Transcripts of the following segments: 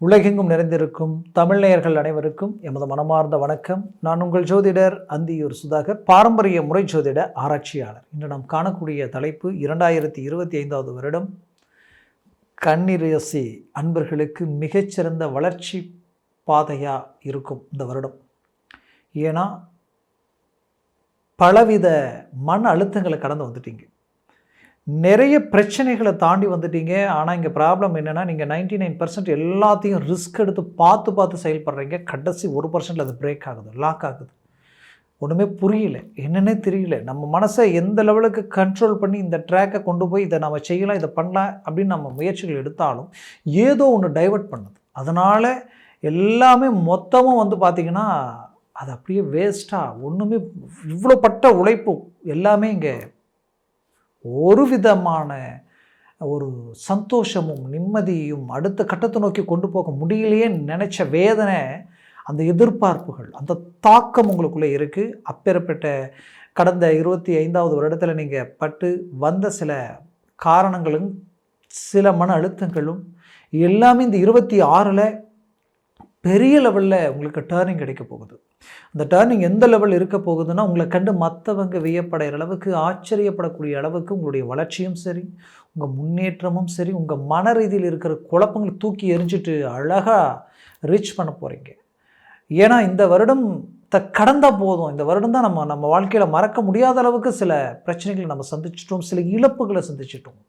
உலகெங்கும் நிறைந்திருக்கும் தமிழ் நேயர்கள் அனைவருக்கும் எமது மனமார்ந்த வணக்கம். நான் உங்கள் ஜோதிடர் அந்தியூர் சுதாகர், பாரம்பரிய முறை ஜோதிட ஆராய்ச்சியாளர். இன்று நாம் காணக்கூடிய தலைப்பு 2025 வருடம் கன்னிராசி அன்பர்களுக்கு மிகச்சிறந்த வளர்ச்சி பாதையாக இருக்கும் இந்த வருடம். ஏன்னா பலவித மன அழுத்தங்களை கடந்து வந்துட்டீங்க, நிறைய பிரச்சனைகளை தாண்டி வந்துட்டீங்க. ஆனால் இங்கே ப்ராப்ளம் என்னென்னா, நீங்கள் 99% எல்லாத்தையும் ரிஸ்க் எடுத்து பார்த்து செயல்படுறீங்க. கடைசி 1% அது பிரேக் ஆகுது, லாக் ஆகுது. ஒன்றுமே புரியல, என்னென்னே தெரியல. நம்ம மனசை எந்த லெவலுக்கு கண்ட்ரோல் பண்ணி இந்த ட்ராக்கை கொண்டு போய் இதை நம்ம செய்யலாம், இதை பண்ணலாம் அப்படின்னு நம்ம முயற்சிகள் எடுத்தாலும் ஏதோ ஒன்று டைவர்ட் பண்ணுது. அதனால் எல்லாமே மொத்தமும் பார்த்திங்கன்னா அது அப்படியே வேஸ்ட்டாக, ஒன்றுமே இவ்வளோ பட்ட உழைப்பு எல்லாமே இங்கே ஒரு விதமான ஒரு சந்தோஷமும் நிம்மதியும் அடுத்த கட்டத்தை நோக்கி கொண்டு போக முடியலையே நினச்ச வேதனை, அந்த எதிர்பார்ப்புகள், அந்த தாக்கம் உங்களுக்குள்ளே இருக்குது. அப்பேற்பட்ட கடந்த 25வது வருடத்தில் நீங்கள் பட்டு வந்த சில காரணங்களும் சில மன அழுத்தங்களும் எல்லாமே இந்த 26ல் பெரிய லெவலில் உங்களுக்கு டேர்னிங் கிடைக்க போகுது. அந்த டேர்னிங் எந்த லெவல் இருக்க போகுதுன்னா, உங்களை கண்டு மற்றவங்க வியப்படைகிற அளவுக்கு, ஆச்சரியப்படக்கூடிய அளவுக்கு உங்களுடைய வளர்ச்சியும் சரி, உங்கள் முன்னேற்றமும் சரி, உங்கள் மன ரீதியில் இருக்கிற குழப்பங்களை தூக்கி எரிஞ்சிட்டு அழகாக ரீச் பண்ண போகிறீங்க. ஏன்னா இந்த வருடம் கடந்தால் போதும். இந்த வருடம் தான் நம்ம வாழ்க்கையில் மறக்க முடியாத அளவுக்கு சில பிரச்சனைகளை நம்ம சந்திச்சிட்டோம், சில இழப்புகளை சந்திச்சிட்டோம்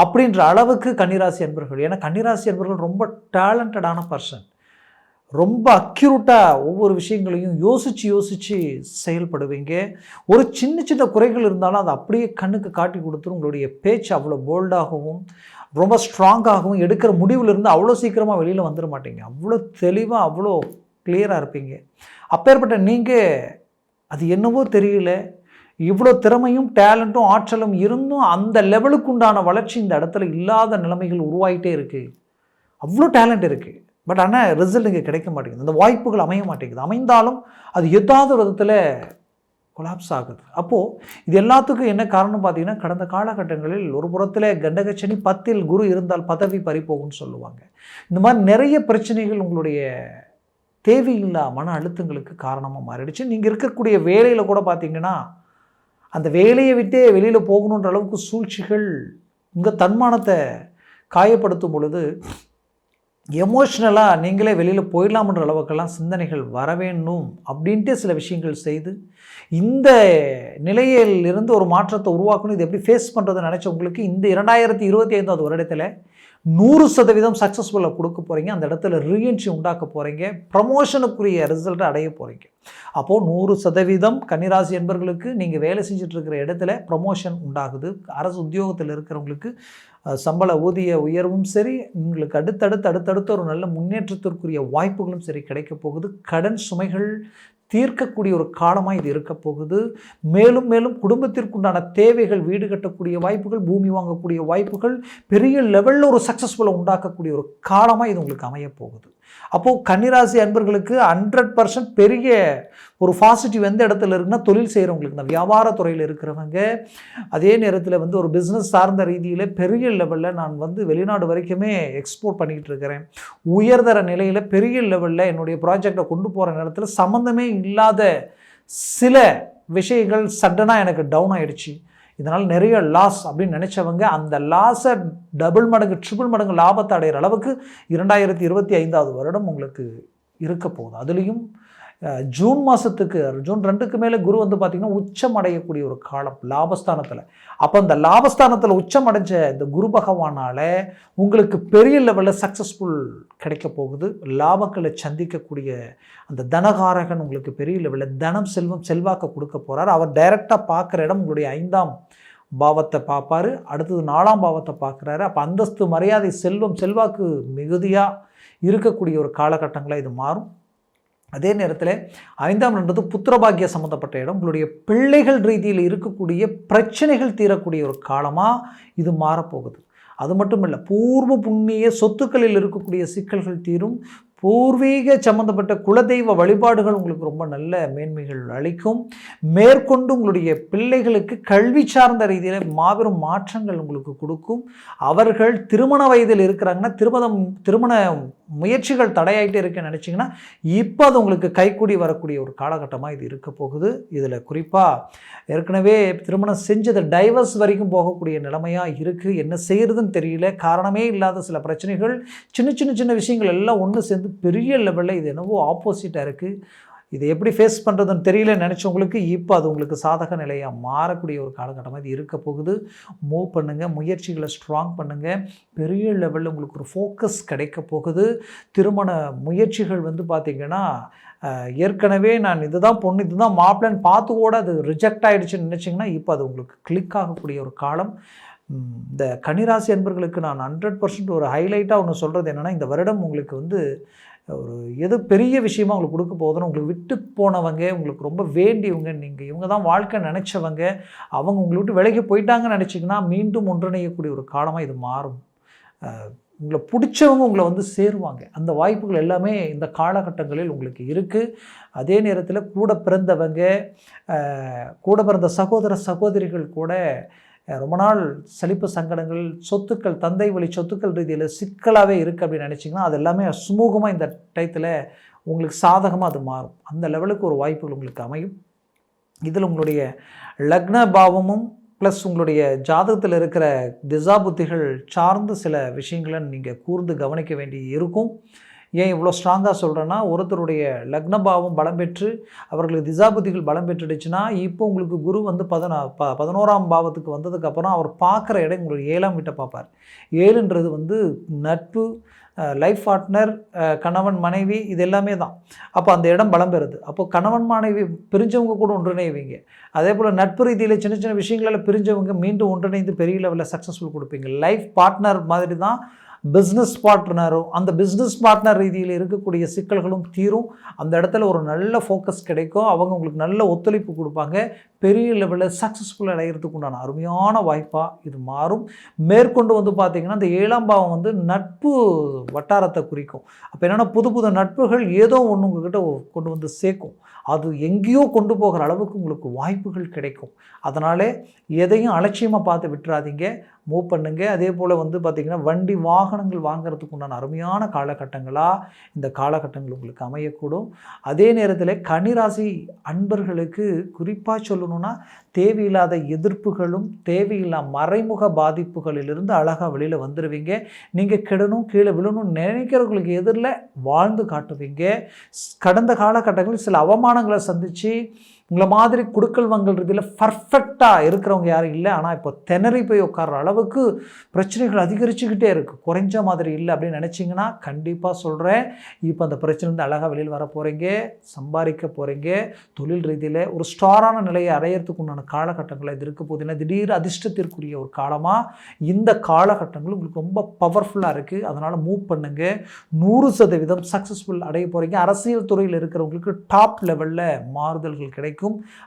அப்படின்ற அளவுக்கு கன்னிராசி அன்பர்கள். ஏன்னா கன்னிராசி அன்பர்கள் ரொம்ப டேலண்டடான பர்சன், ரொம்ப அக்யூரேட்டாக ஒவ்வொரு விஷயங்களையும் யோசித்து செயல்படுவீங்க. ஒரு சின்ன குறைகள் இருந்தாலும் அதை அப்படியே கண்ணுக்கு காட்டி கொடுத்துரும். உங்களுடைய பேச்சு அவ்வளோ போல்டாகவும் ரொம்ப ஸ்ட்ராங்காகவும், எடுக்கிற முடிவிலிருந்து அவ்வளோ சீக்கிரமாக வெளியில் வந்துட மாட்டீங்க. அவ்வளோ தெளிவாக அவ்வளோ கிளியராக இருப்பீங்க. அப்பேற்பட்ட நீங்கள் அது என்னவோ தெரியல, இவ்வளோ திறமையும் டேலண்ட்டும் ஆற்றலும் இருந்தும் அந்த லெவலுக்கு உண்டான வளர்ச்சி இந்த இடத்துல இல்லாத நிலைமைகள் உருவாகிட்டே இருக்குது. அவ்வளோ டேலண்ட் இருக்குது, பட் ஆனால் ரிசல்ட் இங்கே கிடைக்க மாட்டேங்குது. அந்த வாய்ப்புகள் அமைய மாட்டேங்குது. அமைந்தாலும் அது ஏதாவது ஒரு விதத்தில் கொலாப்ஸ் ஆகுது. அப்போது இது எல்லாத்துக்கும் என்ன காரணம் பார்த்தீங்கன்னா, கடந்த காலகட்டங்களில் ஒரு புறத்தில் கண்டகச்சனி 10ல் குரு இருந்தால் பதவி பறிப்போகும்னு சொல்லுவாங்க. இந்த மாதிரி நிறைய பிரச்சனைகள் உங்களுடைய தேவையில்லா மன அழுத்தங்களுக்கு காரணமாக மாறிடுச்சு. நீங்கள் இருக்கக்கூடிய வேலையில் கூட பார்த்தீங்கன்னா, அந்த வேலையை விட்டே வெளியில் போகணுன்ற அளவுக்கு சூழ்ச்சிகள் உங்கள் தன்மானத்தை காயப்படுத்தும் பொழுது எமோஷ்னலாக நீங்களே வெளியில் போயிடலாம்ன்ற அளவுக்கெல்லாம் சிந்தனைகள் வர வேண்டும் அப்படின்ட்டு சில விஷயங்கள் செய்து இந்த நிலையில் இருந்து ஒரு மாற்றத்தை உருவாக்கணும். இது எப்படி ஃபேஸ் பண்ணுறதுன்னு நினச்ச உங்களுக்கு இந்த 2025வது வருடத்தில் 100% சக்ஸஸ்ஃபுல்லாக கொடுக்க போகிறீங்க. அந்த இடத்துல ரீஎன்ட்ரி உண்டாக்க போகிறீங்க, ப்ரமோஷனுக்குரிய ரிசல்ட்டை அடைய போகிறீங்க. அப்போது 100% கன்னிராசி என்பவர்களுக்கு நீங்கள் வேலை செஞ்சிட்ருக்கிற இடத்துல ப்ரமோஷன் உண்டாகுது. அரசு உத்தியோகத்தில் இருக்கிறவங்களுக்கு சம்பள ஊதிய உயர்வும் சரி, உங்களுக்கு அடுத்தடுத்து ஒரு நல்ல முன்னேற்றத்திற்குரிய வாய்ப்புகளும் சரி கிடைக்க போகுது. கடன் சுமைகள் தீர்க்கக்கூடிய ஒரு காலமாக இது இருக்க போகுது. மேலும் குடும்பத்திற்குண்டான தேவைகள், வீடு கட்டக்கூடிய வாய்ப்புகள், பூமி வாங்கக்கூடிய வாய்ப்புகள், பெரிய லெவலில் ஒரு சக்ஸஸ்ஃபுல்லாக உண்டாக்கக்கூடிய ஒரு காலமாக இது உங்களுக்கு அமைய போகுது. அப்போது கன்னிராசி அன்பர்களுக்கு 100% பெரிய ஒரு பாசிட்டிவ் எந்த இடத்துல இருக்குன்னா, தொழில் செய்கிறவங்களுக்கு, இந்த வியாபாரத்துறையில் இருக்கிறவங்க, அதே நேரத்தில் ஒரு பிஸ்னஸ் சார்ந்த ரீதியில் பெரிய லெவலில் நான் வெளிநாடு வரைக்குமே எக்ஸ்போர்ட் பண்ணிக்கிட்டு இருக்கிறேன். உயர்தர நிலையில் பெரிய லெவலில் என்னுடைய ப்ராஜெக்டை கொண்டு போகிற நேரத்தில் சம்மந்தமே இல்லாத சில விஷயங்கள் சடனாக எனக்கு டவுன் ஆகிடுச்சு, இதனால் நிறைய லாஸ் அப்படின்னு நினச்சவங்க அந்த லாஸை டபுள் மடங்கு ட்ரிபிள் மடங்கு லாபத்தை அடைகிற அளவுக்கு 2025வது வருடம் உங்களுக்கு இருக்க போகுது. அதுலேயும் ஜூன் மாதத்துக்கு, ஜூன் 2க்கு மேலே குரு பார்த்திங்கன்னா உச்சம் அடையக்கூடிய ஒரு காலம் லாபஸ்தானத்தில். அப்போ அந்த லாபஸ்தானத்தில் உச்சம் அடைஞ்ச இந்த குரு பகவானால் உங்களுக்கு பெரிய லெவலில் சக்ஸஸ்ஃபுல் கிடைக்க போகுது. லாபங்களை சந்திக்கக்கூடிய அந்த தனகாரகன் உங்களுக்கு பெரிய லெவலில் தனம், செல்வம், செல்வாக்கை கொடுக்க போகிறார். அவர் டைரெக்டாக பார்க்குற இடம் உங்களுடைய 5ஆம் பாவத்தை பார்ப்பார், அடுத்தது 4ஆம் பாவத்தை பார்க்குறாரு. அப்போ அந்தஸ்து, மரியாதை, செல்வம், செல்வாக்கு மிகுதியாக இருக்கக்கூடிய ஒரு காலகட்டங்களாக இது மாறும். அதே நேரத்தில் 5ஆம் இடம்ன்றது புத்திரபாகிய சம்மந்தப்பட்ட இடம். உங்களுடைய பிள்ளைகள் ரீதியில் இருக்கக்கூடிய பிரச்சனைகள் தீரக்கூடிய ஒரு காலமாக இது மாறப்போகுது. அது மட்டும் இல்லை, பூர்வ புண்ணிய சொத்துக்களில் இருக்கக்கூடிய சிக்கல்கள் தீரும். பூர்வீக சம்பந்தப்பட்ட குலதெய்வ வழிபாடுகள் உங்களுக்கு ரொம்ப நல்ல மேன்மைகள் அளிக்கும். மேற்கொண்டு உங்களுடைய பிள்ளைகளுக்கு கல்வி சார்ந்த ரீதியில் மாபெரும் மாற்றங்கள் உங்களுக்கு கொடுக்கும். அவர்கள் திருமண வயதில் இருக்கிறாங்கன்னா திருமண முயற்சிகள் தடையாயிட்டே இருக்குன்னு நினச்சிங்கன்னா இப்போ அது உங்களுக்கு கைக்கூடி வரக்கூடிய ஒரு காலகட்டமாக இது இருக்க போகுது. இதில் குறிப்பாக ஏற்கனவே திருமணம் செஞ்சது டைவர்ஸ் வரைக்கும் போகக்கூடிய நிலைமையாக இருக்குது. என்ன செய்கிறதுன்னு தெரியல. காரணமே இல்லாத சில பிரச்சனைகள், சின்ன விஷயங்கள் எல்லாம் ஒன்று சேர்ந்து பெரிய லெவலில் இது என்னவோ ஆப்போசிட்டாக இருக்குது. இதை எப்படி ஃபேஸ் பண்ணுறதுன்னு தெரியல நினச்சவங்களுக்கு இப்போ அது உங்களுக்கு சாதக நிலையாக மாறக்கூடிய ஒரு காலகட்டமாக இது இருக்க போகுது. மூவ் பண்ணுங்கள், முயற்சிகளை ஸ்ட்ராங் பண்ணுங்கள். பெரிய லெவலில் உங்களுக்கு ஒரு ஃபோக்கஸ் கிடைக்க போகுது. திருமண முயற்சிகள் பார்த்திங்கன்னா ஏற்கனவே நான் இதுதான் பொண்ணு இதுதான் மாப்பிள்ளைன்னு பார்த்து கூட அது ரிஜெக்ட் ஆகிடுச்சுன்னு நினச்சிங்கன்னா இப்போ அது உங்களுக்கு கிளிக் ஆகக்கூடிய ஒரு காலம். இந்த கன்னிராசி அன்பர்களுக்கு நான் 100% ஒரு ஹைலைட்டாக ஒன்று சொல்கிறது என்னென்னா, இந்த வருடம் உங்களுக்கு ஒரு எது பெரிய விஷயமா உங்களுக்கு கொடுக்க போகுதுன்னு, உங்களுக்கு விட்டு போனவங்க, உங்களுக்கு ரொம்ப வேண்டியவங்க, நீங்கள் இவங்க தான் வாழ்க்கை நினச்சவங்க, அவங்க உங்களை விட்டு விலகி போயிட்டாங்கன்னு நினச்சிங்கன்னா மீண்டும் ஒன்றிணையக்கூடிய ஒரு காலமாக இது மாறும். உங்களை பிடிச்சவங்க உங்களை சேருவாங்க. அந்த வாய்ப்புகள் எல்லாமே இந்த காலகட்டங்களில் உங்களுக்கு இருக்குது. அதே நேரத்தில் கூட பிறந்த சகோதர சகோதரிகள் கூட ரொம்ப நாள் சலிப்பு சங்கடங்கள், சொத்துக்கள், தந்தை வழி சொத்துக்கள் ரீதியில் சிக்கலாகவே இருக்குது அப்படின்னு நினச்சிங்கன்னா அது எல்லாமே சுமூகமாக இந்த டயத்தில் உங்களுக்கு சாதகமாக அது மாறும். அந்த லெவலுக்கு ஒரு வாய்ப்புகள் உங்களுக்கு அமையும். இதில் உங்களுடைய லக்ன பாவமும் ப்ளஸ் உங்களுடைய ஜாதகத்தில் இருக்கிற திசா புத்திகள் சார்ந்து சில விஷயங்களை நீங்கள் கூர்ந்து கவனிக்க வேண்டி இருக்கும். ஏன் இவ்வளோ ஸ்ட்ராங்காக சொல்கிறேன்னா, ஒருத்தருடைய லக்னபாவம் பலம் பெற்று அவர்களுக்கு திசாபுத்திகள் பலம் பெற்றுடுச்சுன்னா இப்போ உங்களுக்கு குரு 11ஆம் பாவத்துக்கு வந்ததுக்கப்புறம் அவர் பார்க்குற இடம் உங்களுக்கு 7ஆம் வீட்டை பார்ப்பார். 7ன்றது நட்பு, லைஃப் பார்ட்னர், கணவன் மனைவி, இது எல்லாமே தான். அப்போ அந்த இடம் பலம் பெறுது. அப்போது கணவன் மனைவி பிரிஞ்சவங்க கூட ஒன்றிணைவீங்க. அதே போல் நட்பு ரீதியில் சின்ன விஷயங்களில் பிரிஞ்சவங்க மீண்டும் ஒன்றிணைந்து பெரிய லெவலில் சக்ஸஸ்ஃபுல் கொடுப்பீங்க. லைஃப் பார்ட்னர் மாதிரி தான் பிஸ்னஸ் பார்ட்னரும், அந்த பிஸ்னஸ் பார்ட்னர் ரீதியில் இருக்கக்கூடிய சிக்கல்களும் தீரும். அந்த இடத்துல ஒரு நல்ல ஃபோக்கஸ் கிடைக்கும். அவங்க உங்களுக்கு நல்ல ஒத்துழைப்பு கொடுப்பாங்க. பெரிய லெவலில் சக்ஸஸ்ஃபுல் அடைகிறதுக்கு உண்டான அருமையான வாய்ப்பாக இது மாறும். மேற்கொண்டு பார்த்திங்கன்னா இந்த 7ஆம் பாவம் நட்பு வட்டாரத்தை குறிக்கும். அப்போ என்னென்னா புது நட்புகள் ஏதோ ஒன்று உங்ககிட்ட கொண்டு சேர்க்கும். அது எங்கேயோ கொண்டு போகிற அளவுக்கு உங்களுக்கு வாய்ப்புகள் கிடைக்கும். அதனாலே எதையும் அலட்சியமாக பார்த்து விட்டுறாதீங்க, மூவ் பண்ணுங்க. அதே போல் பார்த்திங்கன்னா வண்டி வாகனங்கள் வாங்கிறதுக்கு உண்டான அருமையான காலகட்டங்களாக இந்த காலகட்டங்கள் உங்களுக்கு அமையக்கூடும். அதே நேரத்தில் கன்னிராசி அன்பர்களுக்கு குறிப்பாக சொல்லணும்னா, தேவையில்லாத எதிர்ப்புகளும் தேவையில்லா மறைமுக பாதிப்புகளிலிருந்து அழகாக வெளியில் வந்துடுவீங்க. நீங்கள் கெடணும் கீழே விழணும்னு நினைக்கிறவங்களுக்கு எதிரில் வாழ்ந்து காட்டுவீங்க. கடந்த காலகட்டங்களில் சில அவமானங்களை சந்தித்து உங்களை மாதிரி குடுக்கல் வாங்கல் ரீதியில் பர்ஃபெக்டாக இருக்கிறவங்க யாரும் இல்லை. ஆனால் இப்போ திணறி போய் உட்கார்ற அளவுக்கு பிரச்சனைகள் அதிகரிச்சுக்கிட்டே இருக்குது. குறைஞ்ச மாதிரி இல்லை அப்படின்னு நினச்சிங்கன்னா கண்டிப்பாக சொல்கிறேன், இப்போ அந்த பிரச்சனைலேருந்து அழகாக வெளியில் வர போகிறீங்க, சம்பாதிக்க போகிறீங்க. தொழில் ரீதியில் ஒரு ஸ்டாரான நிலையை அடையிறதுக்கு உண்டான காலகட்டங்களை இது இருக்க போகுதுன்னா திடீர் அதிர்ஷ்டத்திற்குரிய ஒரு காலமாக இந்த காலகட்டங்கள் உங்களுக்கு ரொம்ப பவர்ஃபுல்லாக இருக்குது. அதனால் மூவ் பண்ணுங்கள். 100% சக்ஸஸ்ஃபுல் அடைய போகிறீங்க. அரசியல் துறையில் இருக்கிறவங்களுக்கு டாப் லெவலில் மாறுதல்கள் கிடைக்கும்.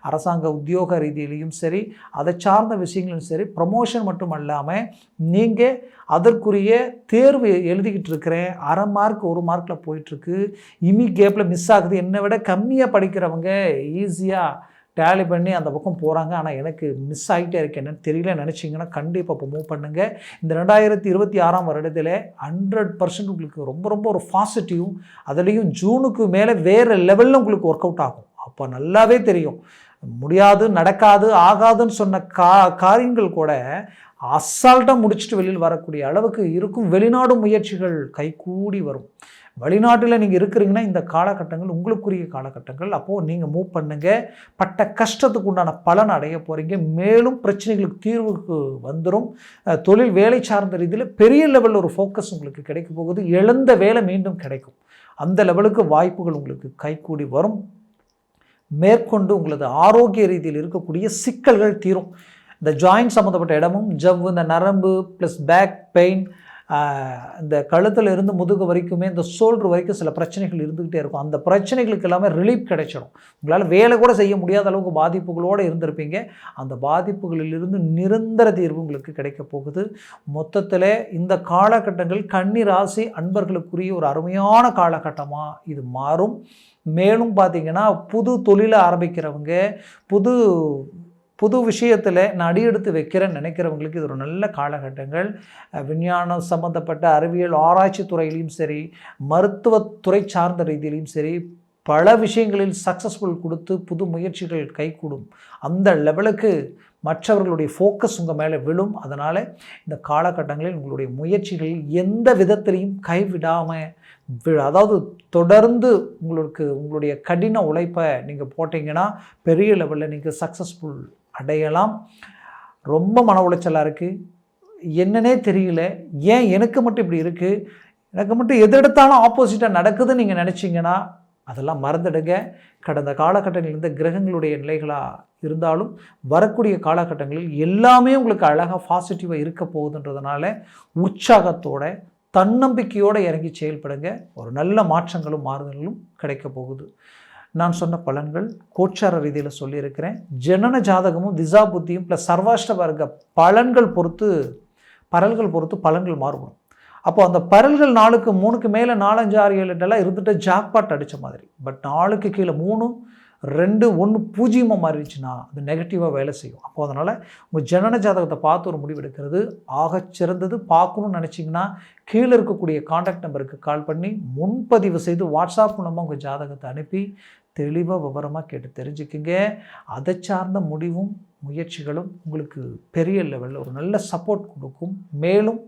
அரசாங்க உத்தியோக ரீதியிலையும் சரி, அதை சார்ந்த விஷயங்களும் சரி, ப்ரமோஷன் மட்டும் இல்லாமல் நீங்கள் அதற்குரிய தேர்வு எழுதிக்கிட்டு இருக்கிறேன், 1/2 மார்க் 1 மார்க்கில் போயிட்டுருக்கு, கேப்பில் மிஸ் ஆகுது, என்னை விட கம்மியாக படிக்கிறவங்க ஈஸியாக டேலி பண்ணி அந்த பக்கம் போகிறாங்க, ஆனால் எனக்கு மிஸ் ஆகிட்டே இருக்கு என்னன்னு தெரியல நினச்சிங்கன்னா கண்டிப்பாக இப்போ மூவ் பண்ணுங்கள். இந்த 2026ஆம் வருடத்தில் 100% உங்களுக்கு ரொம்ப ஒரு பாசிட்டிவ், அதுலேயும் ஜூனுக்கு மேலே வேறு லெவலில் உங்களுக்கு ஒர்க் அவுட் ஆகும். அப்போ நல்லாவே தெரியும், முடியாது நடக்காது ஆகாதுன்னு சொன்ன காரியங்கள் கூட அசால்ட்டாக முடிச்சுட்டு வெளியில் வரக்கூடிய அளவுக்கு இருக்கும். வெளிநாடு முயற்சிகள் கைகூடி வரும். வெளிநாட்டில் நீங்கள் இருக்கிறீங்கன்னா இந்த காலகட்டங்கள் உங்களுக்குரிய காலகட்டங்கள். அப்போது நீங்கள் மூவ் பண்ணுங்கள். பட்ட கஷ்டத்துக்கு உண்டான பலன் அடைய போகிறீங்க. மேலும் பிரச்சனைகளுக்கு தீர்வுக்கு வந்துடும். தொழில் வேலை சார்ந்த ரீதியில் பெரிய லெவலில் ஒரு ஃபோக்கஸ் உங்களுக்கு கிடைக்க போகுது. இழந்த வேலை மீண்டும் கிடைக்கும். அந்த லெவலுக்கு வாய்ப்புகள் உங்களுக்கு கைகூடி வரும். மேற்கொண்டு உங்களது ஆரோக்கிய ரீதியில் இருக்கக்கூடிய சிக்கல்கள் தீரும். இந்த ஜாயின்ட் சம்மந்தப்பட்ட இடமும் ஜவ், இந்த நரம்பு ப்ளஸ் பேக் பெயின், இந்த கழுத்தில் இருந்து முதுகு வரைக்குமே இந்த ஷோல்டர் வரைக்கும் சில பிரச்சனைகள் இருந்துக்கிட்டே இருக்கும். அந்த பிரச்சனைகளுக்கு எல்லாமே ரிலீஃப் கிடைச்சிடும். உங்களால் வேலை கூட செய்ய முடியாத அளவுக்கு பாதிப்புகளோடு இருந்திருப்பீங்க. அந்த பாதிப்புகளிலிருந்து நிரந்தர தீர்வு உங்களுக்கு கிடைக்க போகுது. மொத்தத்தில் இந்த காலகட்டங்கள் கன்னி ராசி அன்பர்களுக்குரிய ஒரு அருமையான காலகட்டமாக இது மாறும். மேலும் பார்த்திங்கன்னா புது தொழிலை ஆரம்பிக்கிறவங்க, புது விஷயத்தில் நான் அடியெடுத்து வைக்கிறேன்னு நினைக்கிறவங்களுக்கு இது ஒரு நல்ல காலகட்டங்கள். விஞ்ஞானம் சம்மந்தப்பட்ட அறிவியல் ஆராய்ச்சி துறையிலையும் சரி, மருத்துவத்துறை சார்ந்த ரீதியிலையும் சரி, பல விஷயங்களில் சக்ஸஸ்ஃபுல் கொடுத்து புது முயற்சிகள் கைகூடும். அந்த லெவலுக்கு மற்றவர்களுடைய ஃபோக்கஸ் உங்கள் மேலே விழும். அதனால் இந்த காலகட்டங்களில் உங்களுடைய முயற்சிகள் எந்த விதத்திலையும் கைவிடாமல், அதாவது தொடர்ந்து உங்களுடைய கடின உழைப்பை நீங்கள் போட்டிங்கன்னா பெரிய லெவலில் நீங்கள் சக்ஸஸ்ஃபுல் அடையலாம். ரொம்ப மன உளைச்சலாக இருக்குது, என்னன்னே தெரியல, ஏன் எனக்கு மட்டும் இப்படி இருக்குது, எனக்கு மட்டும் எது எடுத்தாலும் ஆப்போசிட்டாக நடக்குதுன்னு நீங்கள் நினச்சிங்கன்னா அதெல்லாம் மறந்துடுங்க. கடந்த காலகட்டங்களில் இருந்த கிரகங்களுடைய நிலைகளாக இருந்தாலும் வரக்கூடிய காலகட்டங்களில் எல்லாமே உங்களுக்கு அழகாக பாசிட்டிவாக இருக்க போகுதுன்றதுனால உற்சாகத்தோட தன்னம்பிக்கையோடு இறங்கி செயல்படுங்க. ஒரு நல்ல மாற்றங்களும் மாறுதல்களும் கிடைக்க போகுது. நான் சொன்ன பலன்கள் கோச்சார ரீதியில் சொல்லியிருக்கிறேன். ஜனன ஜாதகமும் திசா புத்தியும் ப்ளஸ் சர்வாஷ்ட வர்க்க பலன்கள் பொறுத்து பலன்கள் மாறுபடும். அப்போ அந்த பரல்கள் 4க்கு 3க்கு மேலே 4, 5, 6, 7, 8 இருந்துட்டு ஜாக்பாட் அடித்த மாதிரி. பட் 4க்கு கீழே 3, 2, 1 பூஜ்ஜியமாக மாறிடுச்சுன்னா அது நெகட்டிவாக வேலை செய்யும். அப்போ அதனால் உங்கள் ஜனன ஜாதகத்தை பார்த்து ஒரு முடிவு எடுக்கிறது ஆகச்சிறந்தது. பார்க்கணும்னு நினச்சிங்கன்னா கீழே இருக்கக்கூடிய கான்டாக்ட் நம்பருக்கு கால் பண்ணி முன்பதிவு செய்து வாட்ஸ்அப் மூலமாக உங்கள் ஜாதகத்தை அனுப்பி தெளிவாக விவரமாக கேட்டு தெரிஞ்சுக்குங்க. அதை சார்ந்த முடிவும் முயற்சிகளும் உங்களுக்கு பெரிய லெவலில் ஒரு நல்ல சப்போர்ட் கொடுக்கும். மேலும்